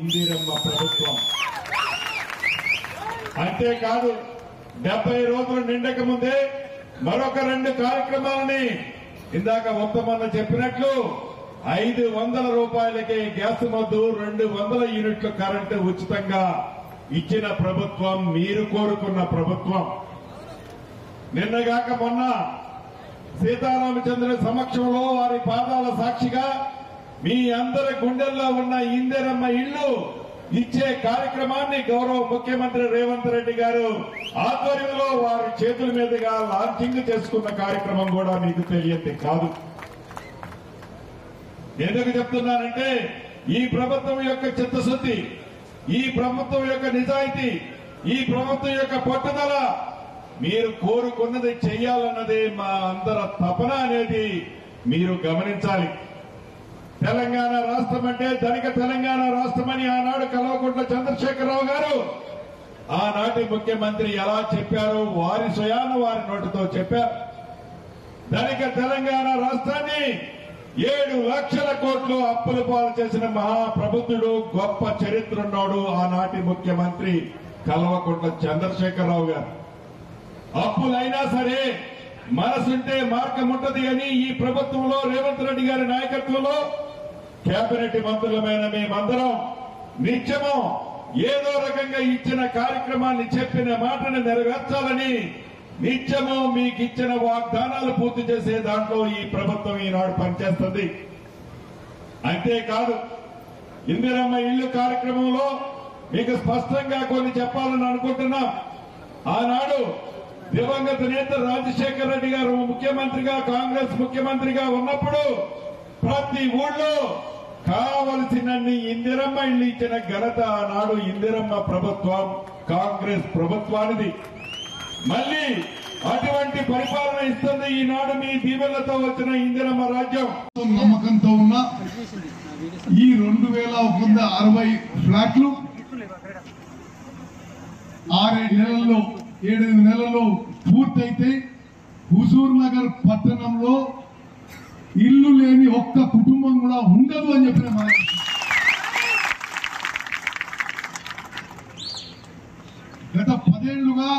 ఇందిరమ్మ ప్రభుత్వం. అంతేకాదు 70 రోజులు నిండక ముందే మరొక 2 కార్యక్రమాలని ఇందాక ఉత్తమన్న చెప్పినట్లు 500 రూపాయలకే గ్యాస్ మొద్దు 200 యూనిట్ల కరెంటు ఉచితంగా ఇచ్చిన ప్రభుత్వం మీరు కోరుకున్న ప్రభుత్వం. నిన్నగాక మొన్న సీతారామచంద్ర సమక్షంలో వారి పాదాల సాక్షిగా మీ అందరి గుండెల్లో ఉన్న ఇందిరమ్మ ఇళ్లు ఇచ్చే కార్యక్రమాన్ని గౌరవ ముఖ్యమంత్రి రేవంత్ రెడ్డి గారు ఆధ్వర్యంలో వారి చేతుల మీదుగా లాంచింగ్ చేసుకున్న కార్యక్రమం కూడా మీకు తెలియదు కాదు. ఎందుకు చెప్తున్నానంటే ఈ ప్రభుత్వం యొక్క చిత్తశుద్ధి, ఈ ప్రభుత్వం యొక్క నిజాయితీ, ఈ ప్రభుత్వం యొక్క పట్టుదల మీరు కోరుకున్నది చెయ్యాలన్నదే మా అందరి తపన అనేది మీరు గమనించాలి. తెలంగాణ రాష్ట్రం అంటే ధనిక తెలంగాణ రాష్ట్రమని ఆనాడు కల్వకుంట్ల చంద్రశేఖరరావు గారు ఆనాటి ముఖ్యమంత్రి ఎలా చెప్పారో వారి స్వయాన వారి నోటితో చెప్పారు. ధనిక తెలంగాణ రాష్ట్రాన్ని 7 లక్షల కోట్లు అప్పుల పాలు చేసిన మహాప్రబుద్ధుడు, గొప్ప చరిత్రన్నోడు ఆనాటి ముఖ్యమంత్రి కల్వకుంట్ల చంద్రశేఖరరావు గారు. అప్పులైనా సరే మనసుంటే మార్గం ఉంటది అని ఈ ప్రభుత్వంలో రేవంత్ రెడ్డి గారి నాయకత్వంలో కేబినెట్ మంత్రులమైన మేమందరం నిత్యము ఏదో రకంగా ఇచ్చిన కార్యక్రమాన్ని చెప్పిన మాటను నెరవేర్చాలని నిత్యము మీకు ఇచ్చిన వాగ్దానాలు పూర్తి చేసే దాంట్లో ఈ ప్రభుత్వం ఈనాడు పనిచేస్తుంది. అంతేకాదు ఇందిరమ్మ ఇల్లు కార్యక్రమంలో మీకు స్పష్టంగా కొన్ని చెప్పాలని అనుకుంటున్నాం. ఆనాడు దివంగత నేత రాజశేఖర రెడ్డి గారు ముఖ్యమంత్రిగా, కాంగ్రెస్ ముఖ్యమంత్రిగా ఉన్నప్పుడు ప్రతి ఊళ్ళో కావలసినన్ని ఇందిరమ్మ ఇళ్లు ఇచ్చిన ఘనత ఆనాడు ఇందిరమ్మ ప్రభుత్వం, కాంగ్రెస్ ప్రభుత్వానిది. మళ్లీ అటువంటి పరిపాలన ఇస్తుంది ఈనాడు మీ దీవెనలతో వచ్చిన ఇందిరమ్మ రాజ్యం. నమ్మకంతో ఉన్న ఈ 2160 ఫ్లాట్లు 6-7 నెలల్లో 7-8 నెలల్లో పూర్తయితే హుజూర్ నగర్ పట్టణంలో ఇల్లు లేని ఒక్క కుటుంబం కూడా ఉండదు అని చెప్పిన మాట. గత 10 ఏళ్లుగా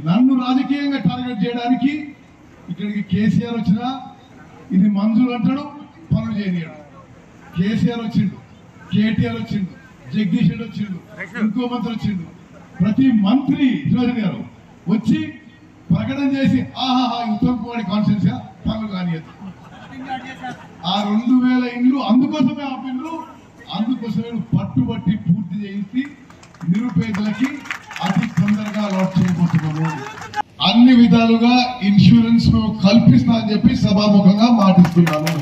నన్ను రాజకీయంగా టార్గెట్ చేయడానికి ఇక్కడికి కేసీఆర్ వచ్చినా ఇది మంజూరు అంటాడు, పనులు చేయనియాడు. కేసీఆర్ వచ్చిండు, కేటీఆర్ వచ్చిండు, జగదీష్ రెడ్డి వచ్చిండు, ఇంకో మంత్రి వచ్చిండు. ప్రతి మంత్రి సురేష్ గారు వచ్చి ప్రకటన చేసి ఆహాహా ఉత్తమ్ కుమార్ కాన్స్టిట్యూన్సీ పనులు కానియదు. ఆ 2000 ఇండ్లు అందుకోసమే ఆపిండ్రు, అందుకోసమే పట్టుబట్టి పూర్తి చేయించి నిరుపేదలకి అతి తొందరగా అలాట్ చేయబోతున్నాము. అన్ని విధాలుగా ఇన్సూరెన్స్ కల్పిస్తా అని చెప్పి సభాముఖంగా మాటిస్తున్నాను.